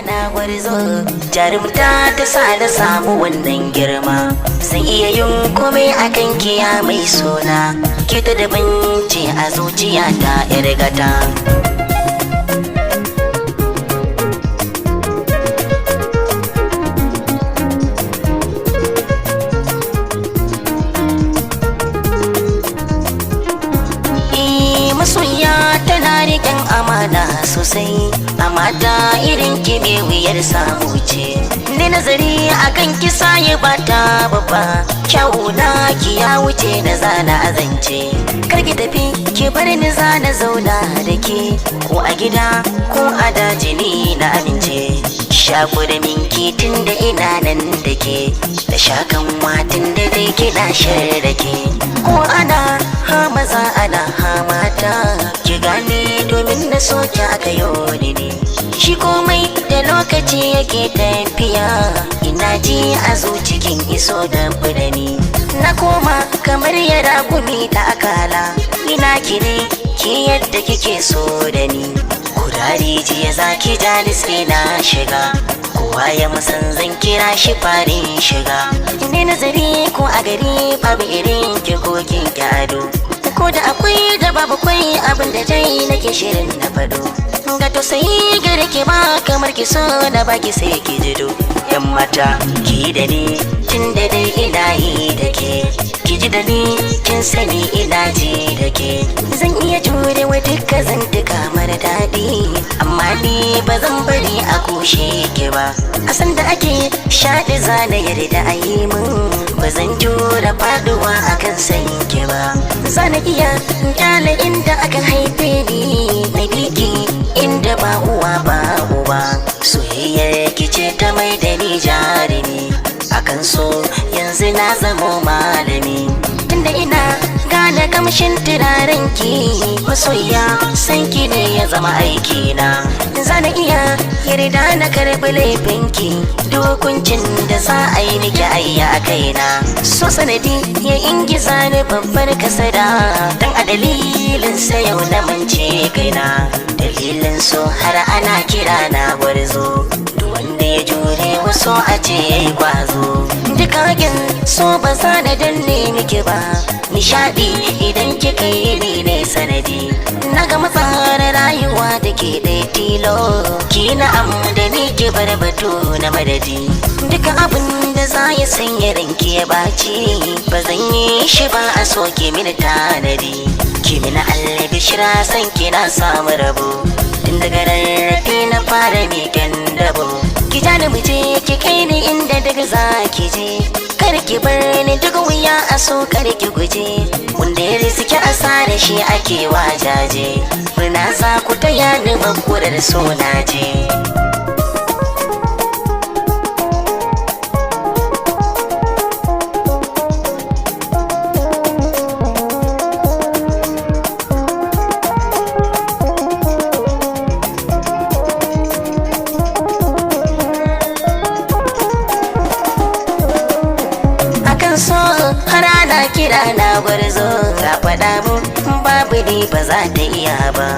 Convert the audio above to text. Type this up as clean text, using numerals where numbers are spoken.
na gwarzo, jarumta ta sa na samu wannan girma. Zan iya yin komai a kan kiya mai suna, ke ta da banci a zuciya ta irgata. Masoya tana riƙen amana sosai, amma ta irin kime wuyar samu ce. Ni nazari akan kisa ya bata babba, kyawu na ki ya wuce na zana azance. Kar ki tafi ki bar ni zana zauna da ke, ko a gida ko a daji ni na amince. Shaku da minki tun da ina nan da ke, da shakan watin da dai kina shar da ke. Ko ana ha maza ana ha mata, ki gane domin na soke aka yi ne. Shi komai da lokaci yake tafiya, ina ji a cikin iso da fudani. Na koma kamar yara gumi da akala, ina kire ki yadda kike so da ni. Kudari jiya zaki jani sai na shiga, kowa ya musan zan kira shi farin shiga. Ne nazari ko a gari babu irin ki ko kin ado, ko da akwai da babu kwai abin da dai nake shirin na fado. Ga tausayi gare ki ba kamar ki so na baki sai ki jido. Yan mata ki da ni tun da dai ina yi da ke, ki ji da ni kin sani ina ji da ke. Zan iya jure wa duka zantuka mara daɗi, amma ni ba zan bari a kushe ki ba. A san da ake shaɗi zana yarda a yi min, ba zan jura faduwa akan san ki ba. Zana iya kyale inda aka haife ni, na biki inda ba uwa ba uba. Soyayyar ki ce ta mai da ni jarumi, akan so yanzu na zamo malami. Tunda ina gane kamshin turaren ki, masoya san ki ne ya zama aiki na. Zana iya yarda na karɓi laifin ki, dokuncin da za a yi miki ayya a kaina. So sanadi ya ingiza ni babbar kasada, dan a dalilin sa yau na mance kaina. Dalilin so har ana kira na gwarzo, duk wanda ya jure wasu a ce ya yi kwazo. Duka hakin so ba za na danne miki ba, nishadi idan kika yi ni ne sanadi. Na ga matsara rayuwa da ke ɗaya tilo, ki na'am da ni ki bar batu na madadi. Duka abin da za ya sanya ranki ya baci, ba zan yi shi ba a so ki mini tanadi. Ki mini Allah bishira san ki na samu rabo, tun daga rarrafe na fara miƙan dabo. Ki ja ni muje ki kai ni inda daga za ki je, kar ki bar ni duk wuya a so kar ki guje. Wanda ya riski asa da shi ake wajaje, murna za ku taya ni makurar so na je. So har ana kira na gwarzo, ka faɗa mu babu ni ba za ta iya ba.